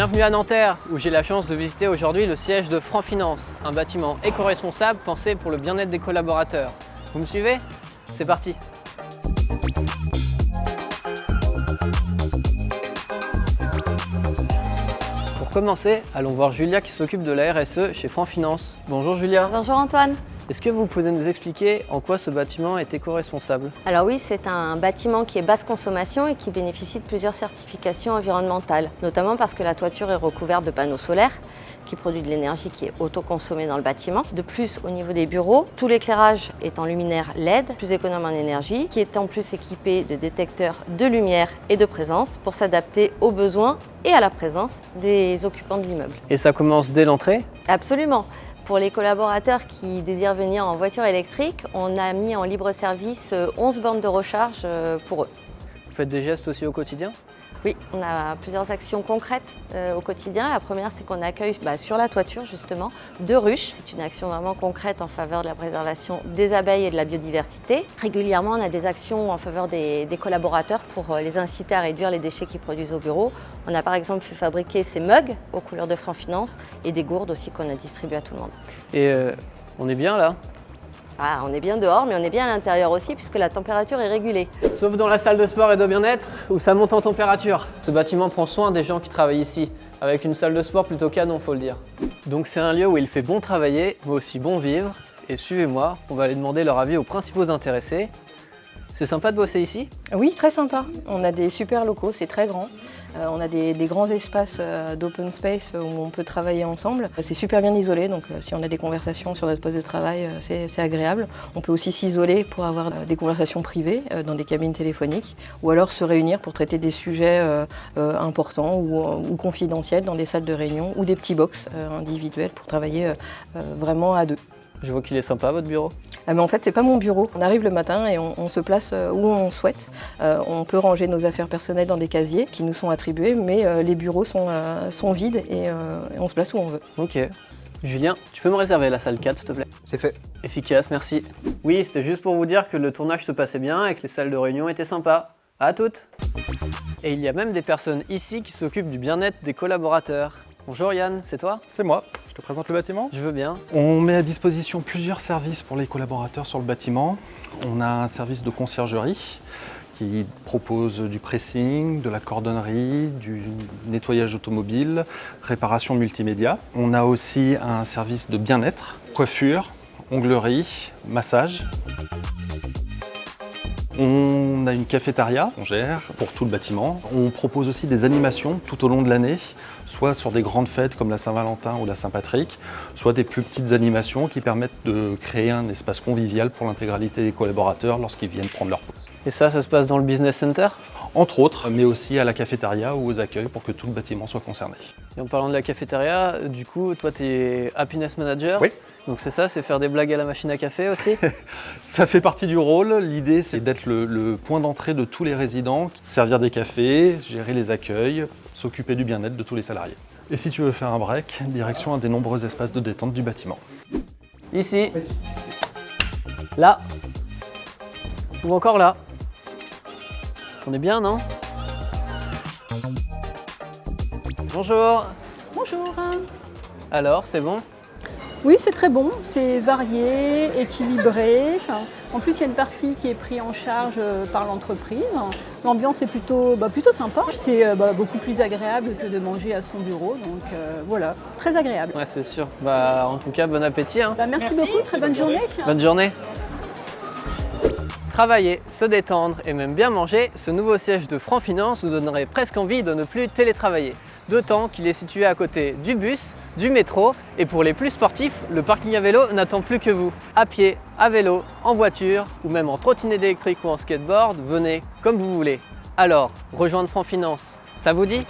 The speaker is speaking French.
Bienvenue à Nanterre, où j'ai la chance de visiter aujourd'hui le siège de Franc Finance, un bâtiment éco-responsable pensé pour le bien-être des collaborateurs. Vous me suivez? C'est parti! Pour commencer, allons voir Julia qui s'occupe de la RSE chez Franc Finance. Bonjour Julia. Bonjour Antoine. Est-ce que vous pouvez nous expliquer en quoi ce bâtiment est éco-responsable? Alors oui, c'est un bâtiment qui est basse consommation et qui bénéficie de plusieurs certifications environnementales, notamment parce que la toiture est recouverte de panneaux solaires qui produisent de l'énergie qui est autoconsommée dans le bâtiment. De plus, au niveau des bureaux, tout l'éclairage est en luminaire LED, plus économe en énergie, qui est en plus équipé de détecteurs de lumière et de présence pour s'adapter aux besoins et à la présence des occupants de l'immeuble. Et ça commence dès l'entrée? Absolument. Pour les collaborateurs qui désirent venir en voiture électrique, on a mis en libre service 11 bornes de recharge pour eux. Vous faites des gestes aussi au quotidien? Oui, on a plusieurs actions concrètes au quotidien. La première, c'est qu'on accueille sur la toiture justement 2 ruches. C'est une action vraiment concrète en faveur de la préservation des abeilles et de la biodiversité. Régulièrement, on a des actions en faveur des collaborateurs pour les inciter à réduire les déchets qu'ils produisent au bureau. On a par exemple fait fabriquer ces mugs aux couleurs de Franc Finance et des gourdes aussi qu'on a distribuées à tout le monde. Et on est bien là? Ah, on est bien dehors, mais on est bien à l'intérieur aussi puisque la température est régulée. Sauf dans la salle de sport et de bien-être où ça monte en température. Ce bâtiment prend soin des gens qui travaillent ici, avec une salle de sport plutôt canon, faut le dire. Donc c'est un lieu où il fait bon travailler, mais aussi bon vivre. Et suivez-moi, on va aller demander leur avis aux principaux intéressés. C'est sympa de bosser ici? Oui, très sympa. On a des super locaux, c'est très grand. On a des grands espaces d'open space où on peut travailler ensemble. C'est super bien isolé, donc si on a des conversations sur notre poste de travail, c'est agréable. On peut aussi s'isoler pour avoir des conversations privées dans des cabines téléphoniques ou alors se réunir pour traiter des sujets importants ou confidentiels dans des salles de réunion ou des petits box individuels pour travailler vraiment à 2. Je vois qu'il est sympa votre bureau. Mais en fait, c'est pas mon bureau. On arrive le matin et on se place où on souhaite. On peut ranger nos affaires personnelles dans des casiers qui nous sont attribués, mais les bureaux sont vides et on se place où on veut. Ok. Julien, tu peux me réserver la salle 4 s'il te plaît? C'est fait. Efficace, merci. Oui, c'était juste pour vous dire que le tournage se passait bien et que les salles de réunion étaient sympas. À toutes! Et il y a même des personnes ici qui s'occupent du bien-être des collaborateurs. Bonjour Yann, c'est toi? C'est moi, je te présente le bâtiment. Je veux bien. On met à disposition plusieurs services pour les collaborateurs sur le bâtiment. On a un service de conciergerie qui propose du pressing, de la cordonnerie, du nettoyage automobile, réparation multimédia. On a aussi un service de bien-être, coiffure, onglerie, massage. On a une cafétéria qu'on gère pour tout le bâtiment. On propose aussi des animations tout au long de l'année, soit sur des grandes fêtes comme la Saint-Valentin ou la Saint-Patrick, soit des plus petites animations qui permettent de créer un espace convivial pour l'intégralité des collaborateurs lorsqu'ils viennent prendre leur pause. Et ça se passe dans le business center? Entre autres, mais aussi à la cafétéria ou aux accueils pour que tout le bâtiment soit concerné. Et en parlant de la cafétéria, du coup, toi tu es happiness manager? Oui. Donc c'est ça, c'est faire des blagues à la machine à café aussi? Ça fait partie du rôle. L'idée, c'est d'être le point d'entrée de tous les résidents, servir des cafés, gérer les accueils, s'occuper du bien-être de tous les salariés. Et si tu veux faire un break, direction un des nombreux espaces de détente du bâtiment. Ici. Là. Ou encore là. On est bien, non? Bonjour. Bonjour. Alors, c'est bon? Oui, c'est très bon, c'est varié, équilibré. En plus, il y a une partie qui est prise en charge par l'entreprise. L'ambiance est plutôt sympa. C'est beaucoup plus agréable que de manger à son bureau. Donc voilà, très agréable. Ouais, c'est sûr. Bah, en tout cas, bon appétit. Hein. Merci beaucoup, très bonne journée. Bonne journée. Travailler, se détendre et même bien manger, ce nouveau siège de Franc Finance nous donnerait presque envie de ne plus télétravailler. D'autant qu'il est situé à côté du bus, du métro et pour les plus sportifs, le parking à vélo n'attend plus que vous. À pied, à vélo, en voiture ou même en trottinette électrique ou en skateboard, venez comme vous voulez. Alors, rejoindre Franc Finance, ça vous dit ?